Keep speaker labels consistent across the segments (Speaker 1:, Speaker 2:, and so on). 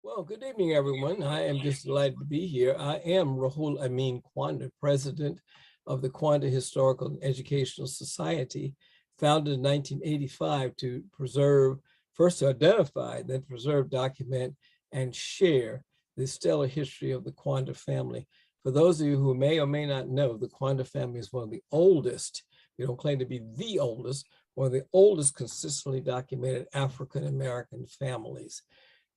Speaker 1: Well, good evening, everyone. I am just delighted to be here. I am Rahul Amin Quander, president of the Quander Historical and Educational Society, founded in 1985 to preserve, first to identify, then preserve, document, and share the stellar history of the Quander family. For those of you who may or may not know, the Quander family is one of the oldest, we don't claim to be the oldest, one of the oldest consistently documented African-American families,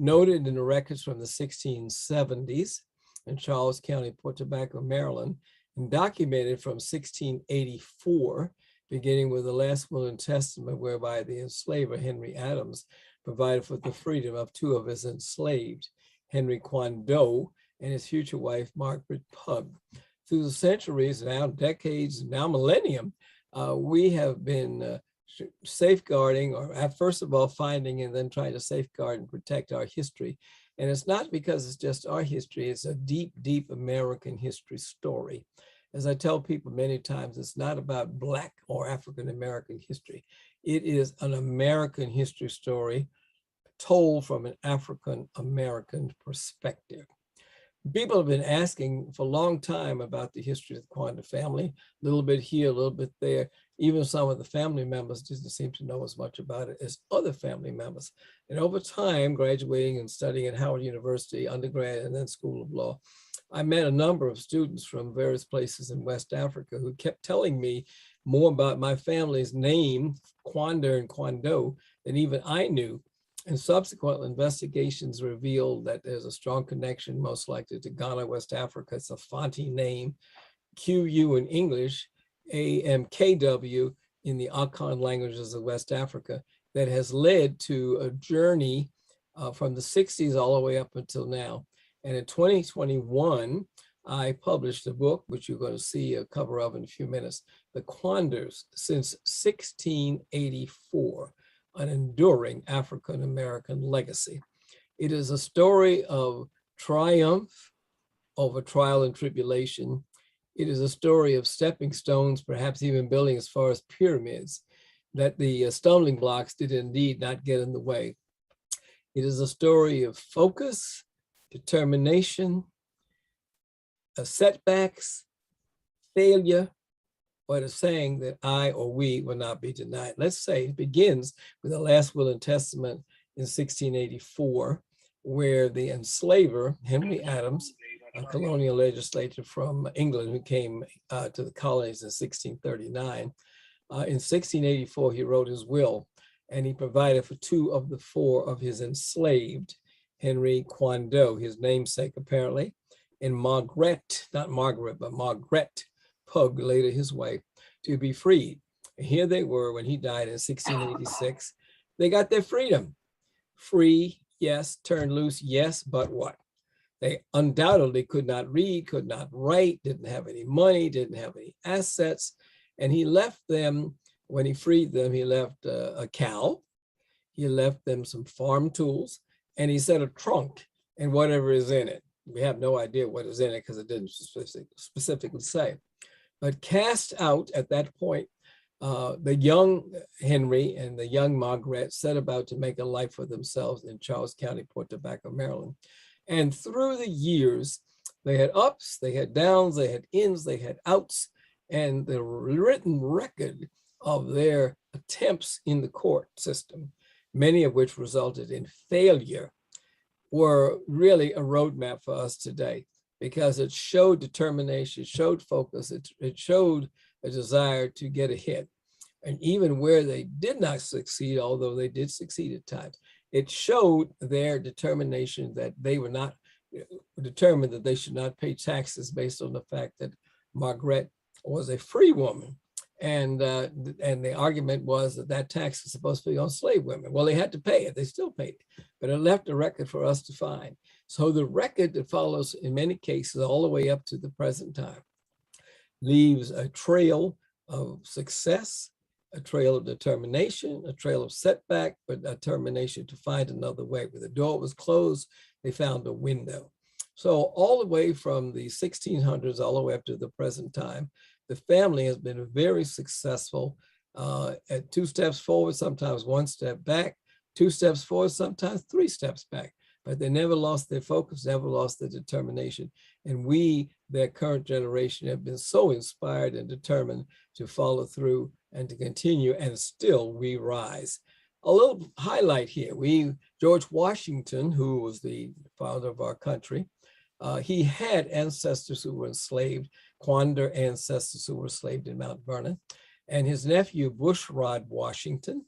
Speaker 1: noted in the records from the 1670s in Charles County, Port Tobacco, Maryland, and documented from 1684, beginning with the last will and testament whereby the enslaver Henry Adams provided for the freedom of two of his enslaved, Henry Quander and his future wife, Margaret Pug. Through the centuries, now decades, now millennium, we have been safeguarding, or first of all finding and then trying to safeguard and protect our history. And it's not because it's just our history, it's a deep, deep American history story. As I tell people many times, it's not about Black or African-American history. It is an American history story told from an African-American perspective. People have been asking for a long time about the history of the Quander family, a little bit here, a little bit there. Even some of the family members didn't seem to know as much about it as other family members. And over time, graduating and studying at Howard University, undergrad, and then School of Law, I met a number of students from various places in West Africa who kept telling me more about my family's name, Quander and Quando, than even I knew. And subsequent investigations revealed that there's a strong connection, most likely to Ghana, West Africa. It's a Fanti name, QU in English, AMKW in the Akan languages of West Africa, that has led to a journey from the 60s all the way up until now. And in 2021, I published a book, which you're going to see a cover of in a few minutes, The Quanders Since 1684. An enduring African-American legacy. It is a story of triumph over trial and tribulation. It is a story of stepping stones, perhaps even building as far as pyramids, that the stumbling blocks did indeed not get in the way. It is a story of focus, determination, setbacks, failure, but it's saying that I or we will not be denied. Let's say it begins with the last will and testament in 1684, where the enslaver, Henry Adams, a colonial legislator from England who came to the colonies in 1639, in 1684, he wrote his will, and he provided for two of the four of his enslaved, Henry Quando, his namesake apparently, and Margaret, not Margaret, but Margaret Pug, later his wife, to be freed. And here they were when he died in 1686. They got their freedom. Free, yes. Turned loose, yes. But what? They undoubtedly could not read, could not write, didn't have any money, didn't have any assets. And he left them, when he freed them, he left a cow. He left them some farm tools, and he said a trunk and whatever is in it. We have no idea what is in it because it didn't specifically say. But cast out at that point, the young Henry and the young Margaret set about to make a life for themselves in Charles County, Port Tobacco, Maryland. And through the years, they had ups, they had downs, they had ins, they had outs, and the written record of their attempts in the court system, many of which resulted in failure, were really a roadmap for us today, because it showed determination, it showed focus, it showed a desire to get ahead. And even where they did not succeed, although they did succeed at times, it showed their determination that they were not determined that they should not pay taxes based on the fact that Margaret was a free woman. And the argument was that that tax was supposed to be on slave women. Well, they had to pay it, they still paid it, but it left a record for us to find. So the record that follows in many cases all the way up to the present time leaves a trail of success, a trail of determination, a trail of setback, but a determination to find another way. When the door was closed, they found a window. So all the way from the 1600s all the way up to the present time, the family has been very successful at 2 steps forward, sometimes 1 step back, 2 steps forward, sometimes 3 steps back. but they never lost their focus, never lost their determination. And we, their current generation, have been so inspired and determined to follow through and to continue, and still we rise. A little highlight here, George Washington, who was the founder of our country, he had ancestors who were enslaved, Quander ancestors who were enslaved in Mount Vernon. And his nephew, Bushrod Washington,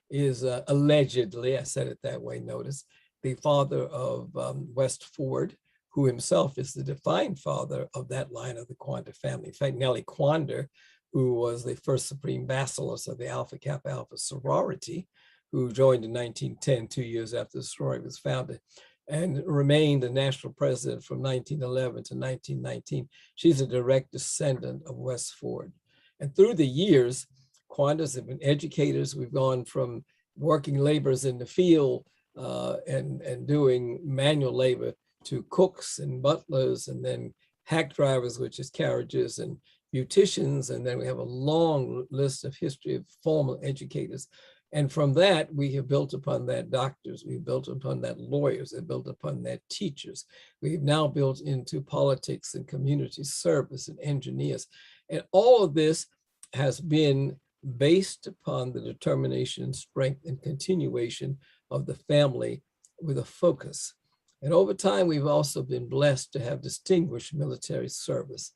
Speaker 1: is allegedly, I said it that way, notice, the father of West Ford, who himself is the defined father of that line of the Quander family. In fact, Nellie Quander, who was the first supreme bacillus of the Alpha Kappa Alpha sorority, who joined in 1910, 2 years after the sorority was founded, and remained the national president from 1911 to 1919. She's a direct descendant of West Ford. And through the years, Quanders have been educators. We've gone from working laborers in the field and doing manual labor to cooks and butlers, and then hack drivers, which is carriages, and beauticians. And then we have a long list of history of formal educators. And from that, we have built upon that doctors, we've built upon that lawyers, we've built upon that teachers. We've now built into politics and community service and engineers. And all of this has been based upon the determination, strength, and continuation of the family with a focus. And over time, we've also been blessed to have distinguished military service.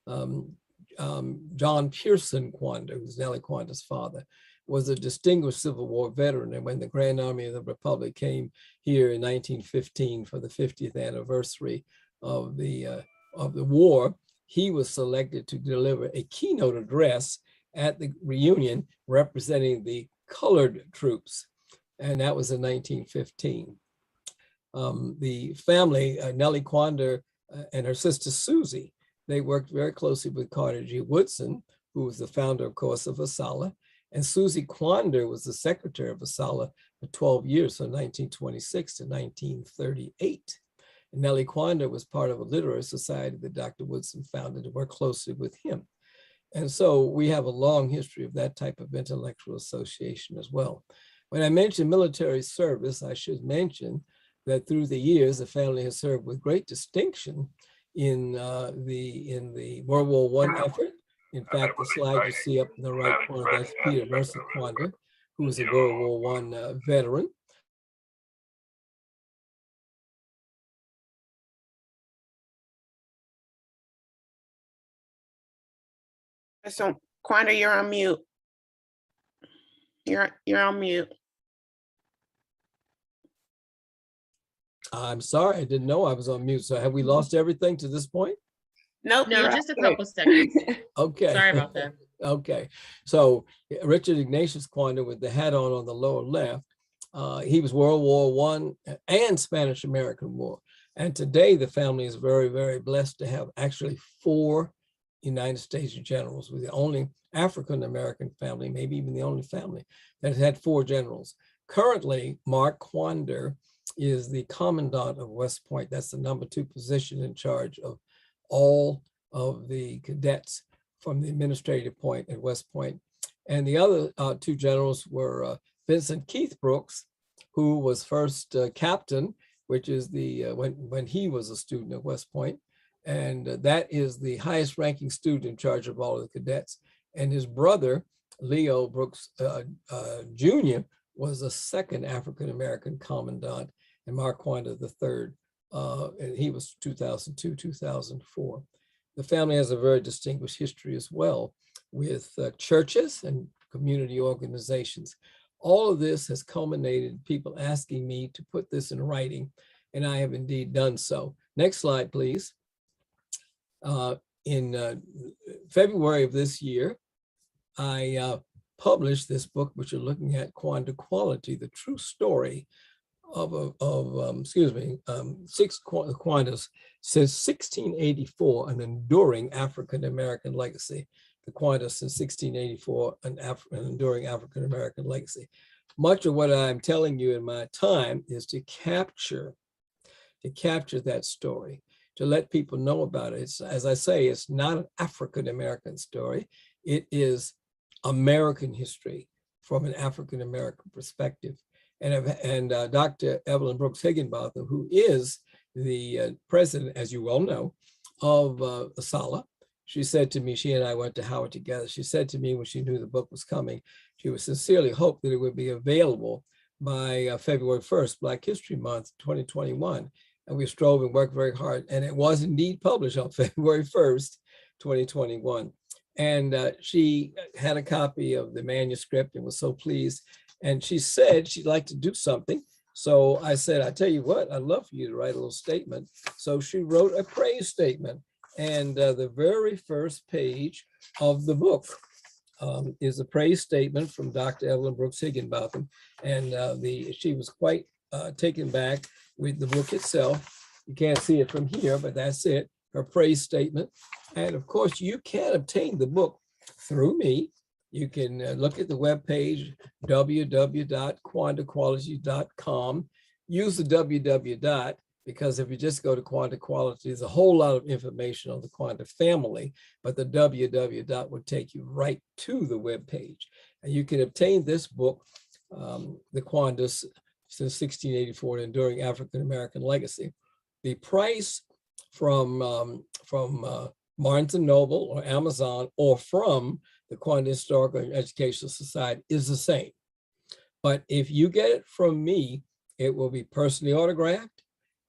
Speaker 1: John Pearson Quander, who's Nellie Quander's father, was a distinguished Civil War veteran. And when the Grand Army of the Republic came here in 1915 for the 50th anniversary of the war, he was selected to deliver a keynote address at the reunion representing the colored troops. And that was in 1915. The family, Nellie Quander and her sister Susie, they worked very closely with Carter G. Woodson, who was the founder, of course, of ASALH. And Susie Quander was the secretary of ASALH for 12 years, from 1926 to 1938. And Nellie Quander was part of a literary society that Dr. Woodson founded to work closely with him. And so we have a long history of that type of intellectual association as well. When I mention military service, I should mention that through the years, the family has served with great distinction in the World War I effort. In fact, the slide you see up in the right corner, that's Peter Mercer Quander, who was a World War I veteran.
Speaker 2: So Quander, you're on mute. You're on mute.
Speaker 1: I'm sorry, I didn't know I was on mute. So have we lost everything to this point?
Speaker 2: Nope.
Speaker 3: No, just a couple seconds.
Speaker 1: Okay.
Speaker 3: Sorry about that.
Speaker 1: Okay. So Richard Ignatius Quander with the hat on the lower left, he was World War I and Spanish American War. And today the family is very, very blessed to have actually 4 United States generals. We're the only African American family, maybe even the only family that has had 4 generals. Currently, Mark Quander is the commandant of West Point. That's the #2 position in charge of all of the cadets from the administrative point at West Point. And the other 2 generals were Vincent Keith Brooks, who was first captain, which is the when he was a student at West Point. And that is the highest ranking student in charge of all of the cadets. And his brother, Leo Brooks Jr., was the 2nd African-American commandant, and Mark Quander the 3rd. And he was 2002, 2004. The family has a very distinguished history as well with churches and community organizations. All of this has culminated in people asking me to put this in writing, and I have indeed done so. Next slide, please. In February of this year, I published this book, which you're looking at, Quander Quality, the true story of 6 Quanders since 1684, an enduring African-American legacy. The Quanders since 1684, an enduring African-American legacy. Much of what I'm telling you in my time is to capture that story, to let people know about it. It's, as I say, it's not an African-American story. It is American history from an African-American perspective. And Dr. Evelyn Brooks Higginbotham, who is the president, as you well know, of ASALH, she said to me, she and I went to Howard together. She said to me when she knew the book was coming, she would sincerely hope that it would be available by February 1st, Black History Month, 2021. And we strove and worked very hard. And it was indeed published on February 1st, 2021. And she had a copy of the manuscript and was so pleased. And she said she'd like to do something. So I said, I tell you what, I'd love for you to write a little statement. So she wrote a praise statement. And the very first page of the book is a praise statement from Dr. Evelyn Brooks Higginbotham. And she was quite taken back with the book itself. You can't see it from here, but that's it, her praise statement. And of course, you can obtain the book through me. You can look at the webpage, www.quanderquality.com. Use the www. Because if you just go to Quander Quality, there's a whole lot of information on the Quander family, but the www will take you right to the webpage. And you can obtain this book, The Quanders since 1684, An Enduring African-American Legacy. The price from Barnes & Noble or Amazon or from the Quander Historical and Educational Society is the same. But if you get it from me, it will be personally autographed.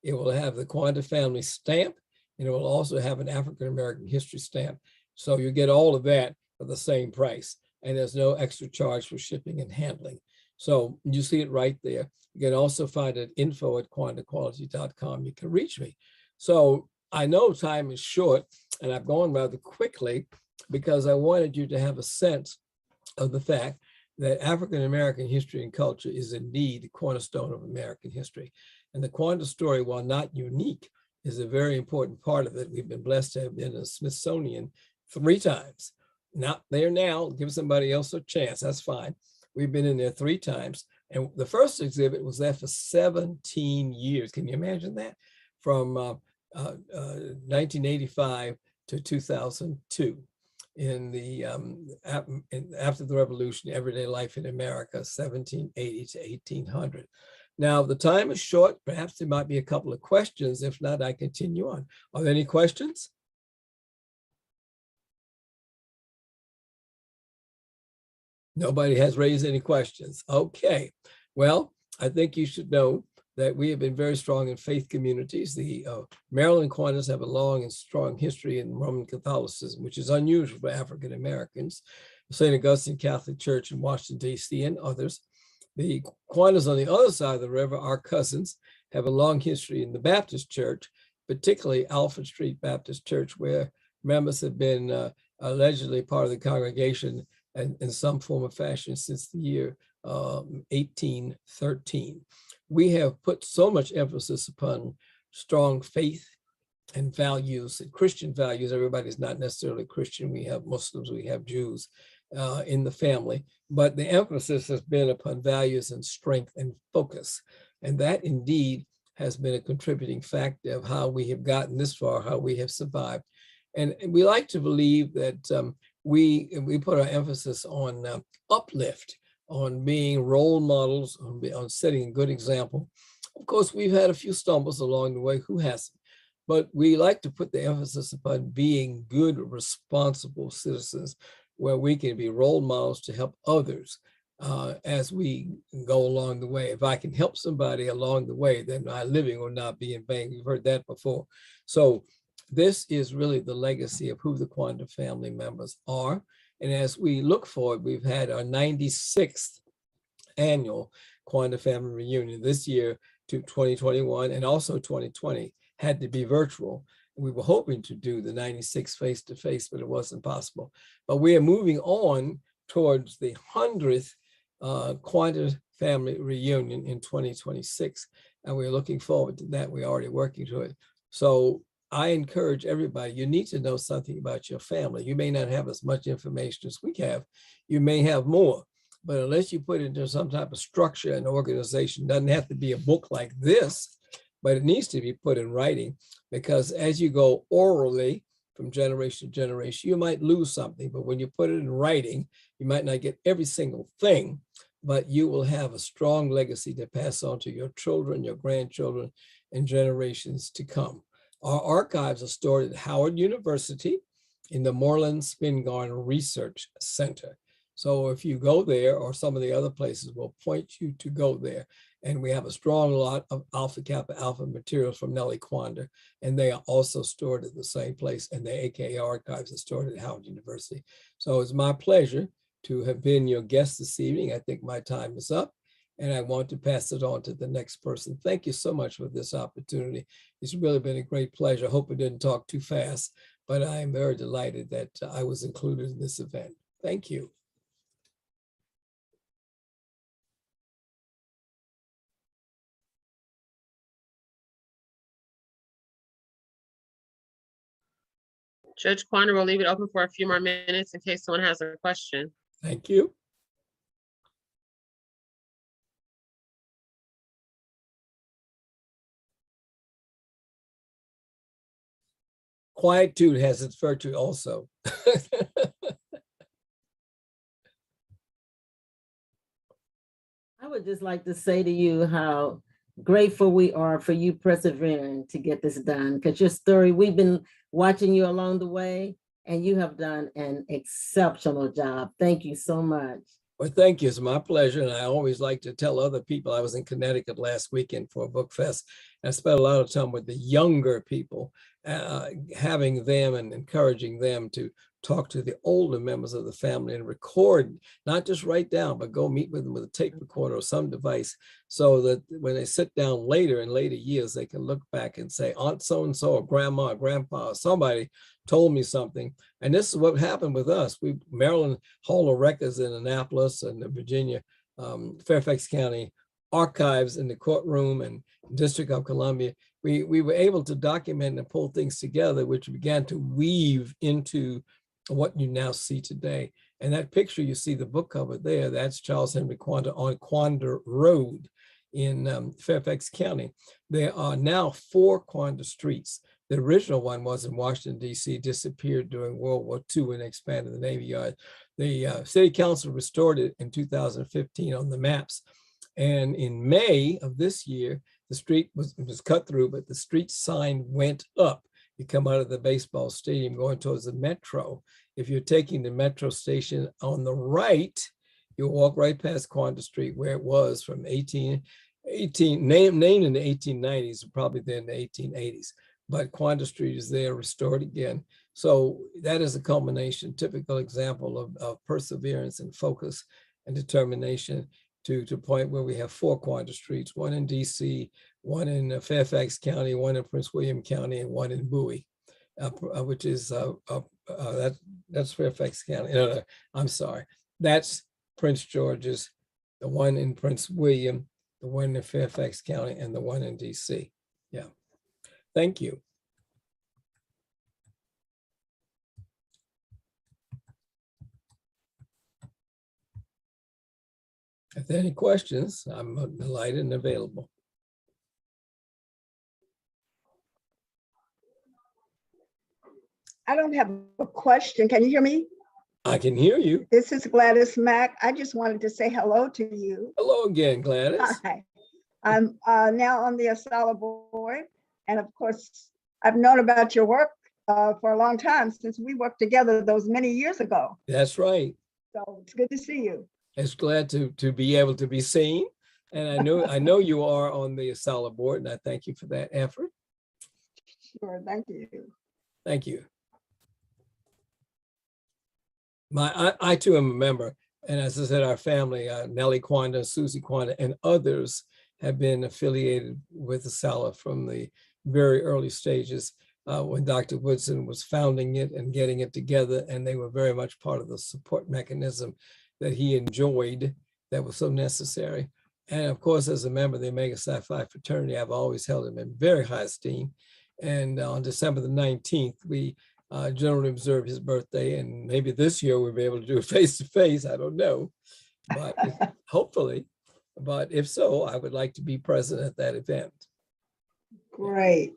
Speaker 1: It will have the Quander family stamp, and it will also have an African-American history stamp. So you get all of that for the same price, and there's no extra charge for shipping and handling. So you see it right there. You can also find it info@quanderquality.com. You can reach me. So I know time is short, and I've gone rather quickly because I wanted you to have a sense of the fact that African-American history and culture is indeed the cornerstone of American history. And the Quander story, while not unique, is a very important part of it. We've been blessed to have been in the Smithsonian 3 times. Not there now, give somebody else a chance, that's fine. We've been in there 3 times. And the first exhibit was there for 17 years. Can you imagine that? From 1985 to 2002. After the Revolution, Everyday Life in America, 1780 to 1800. Now, the time is short. Perhaps there might be a couple of questions. If not, I continue on. Are there any questions? Nobody has raised any questions. Okay. Well, I think you should know that we have been very strong in faith communities. The Maryland Quanders have a long and strong history in Roman Catholicism, which is unusual for African Americans. St. Augustine Catholic Church in Washington, D.C. and others. The Quanders on the other side of the river, our cousins, have a long history in the Baptist Church, particularly Alfred Street Baptist Church, where members have been allegedly part of the congregation in some form or fashion since the year 1813. We have put so much emphasis upon strong faith and values, and Christian values. Everybody's not necessarily Christian. We have Muslims, we have Jews in the family, but the emphasis has been upon values and strength and focus. And that indeed has been a contributing factor of how we have gotten this far, how we have survived. And we like to believe that we put our emphasis on uplift, on being role models, on setting a good example. Of course, we've had a few stumbles along the way, who hasn't? But we like to put the emphasis upon being good, responsible citizens, where we can be role models to help others as we go along the way. If I can help somebody along the way, then my living will not be in vain. We've heard that before. So this is really the legacy of who the Quander family members are. And as we look forward, we've had our 96th annual Quander family reunion this year to 2021, and also 2020 had to be virtual. We were hoping to do the 96 face-to-face, but it wasn't possible. But we are moving on towards the 100th Quander family reunion in 2026. And we're looking forward to that. We're already working to it. So I encourage everybody, you need to know something about your family. You may not have as much information as we have. You may have more, but unless you put it into some type of structure and organization, doesn't have to be a book like this, but it needs to be put in writing, because as you go orally from generation to generation, you might lose something, but when you put it in writing, you might not get every single thing, but you will have a strong legacy to pass on to your children, your grandchildren, and generations to come. Our archives are stored at Howard University in the Moreland Spingarn Research Center. So if you go there, or some of the other places will point you to go there. And we have a strong lot of Alpha Kappa Alpha materials from Nellie Quander, and they are also stored at the same place, and the AKA archives are stored at Howard University. So it's my pleasure to have been your guest this evening. I think my time is up, and I want to pass it on to the next person. Thank you so much for this opportunity. It's really been a great pleasure. I hope I didn't talk too fast, but I am very delighted that I was included in this event. Thank you.
Speaker 3: Judge Quander will leave it open for a few more minutes in case someone has a question.
Speaker 1: Thank you. Quietude has its virtue also.
Speaker 4: I would just like to say to you how grateful we are for you persevering to get this done, because your story, we've been watching you along the way, and you have done an exceptional job. Thank you so much.
Speaker 1: Well, thank you. It's my pleasure. And I always like to tell other people. I was in Connecticut last weekend for a book fest. And I spent a lot of time with the younger people, having them and encouraging them to talk to the older members of the family and record, not just write down, but go meet with them with a tape recorder or some device, so that when they sit down later in later years, they can look back and say, Aunt so-and-so or grandma or grandpa or somebody told me something. And this is what happened with us. Maryland Hall of Records in Annapolis and the Virginia, Fairfax County archives in the courtroom and District of Columbia, we were able to document and pull things together, which began to weave into what you now see today. And that picture, you see the book cover there, that's Charles Henry Quander on Quander Road in Fairfax County. There are now 4 Quander streets. The original one was in Washington, D.C., disappeared during World War II and expanded the Navy Yard. The City Council restored it in 2015 on the maps. And in May of this year, the street was cut through, but the street sign went up. You come out of the baseball stadium going towards the metro. If you're taking the metro station on the right, you'll walk right past Quander Street, where it was from named in the 1890s, probably then in the 1880s. But Quander Street is there, restored again. So that is a culmination, typical example of perseverance and focus and determination to the point where we have 4 Quander Streets, one in DC, one in Fairfax County, one in Prince William County, and one in Bowie, which is, that's Fairfax County. No, I'm sorry. That's Prince George's, the one in Prince William, the one in Fairfax County, and the one in DC. Yeah. Thank you. If there are any questions, I'm delighted and available.
Speaker 5: I don't have a question. Can you hear me?
Speaker 1: I can hear you.
Speaker 5: This is Gladys Mack. I just wanted to say hello to you.
Speaker 1: Hello again, Gladys.
Speaker 5: Hi. I'm now on the ASALH board. And of course, I've known about your work for a long time, since we worked together those many years ago.
Speaker 1: That's right.
Speaker 5: So it's good to see you.
Speaker 1: It's glad to be able to be seen. And I know you are on the ASALH board, and I thank you for that effort.
Speaker 5: Sure, thank you.
Speaker 1: Thank you. I too am a member. And as I said, our family, Nellie Quander, Susie Quander, and others have been affiliated with ASALH from the very early stages when Dr. Woodson was founding it and getting it together. And they were very much part of the support mechanism that he enjoyed that was so necessary. And of course, as a member of the Omega Psi Phi fraternity, I've always held him in very high esteem. And on December the 19th, we generally observe his birthday. And maybe this year we'll be able to do it face-to-face, I don't know, but hopefully. But if so, I would like to be present at that event.
Speaker 5: Great.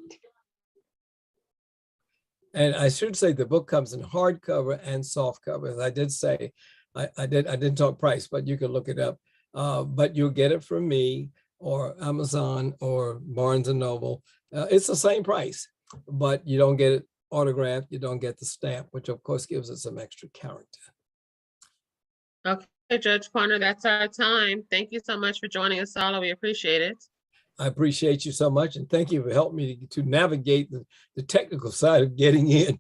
Speaker 1: And I should say the book comes in hardcover and softcover. As I did say, I didn't talk price, but you can look it up. but you'll get it from me or Amazon or Barnes and Noble. It's the same price, but you don't get it autographed. You don't get the stamp, which of course gives it some extra character.
Speaker 3: Okay, Judge Quander, that's our time. Thank you so much for joining us, ASALH. We appreciate it.
Speaker 1: I appreciate you so much, and thank you for helping me to navigate the technical side of getting in.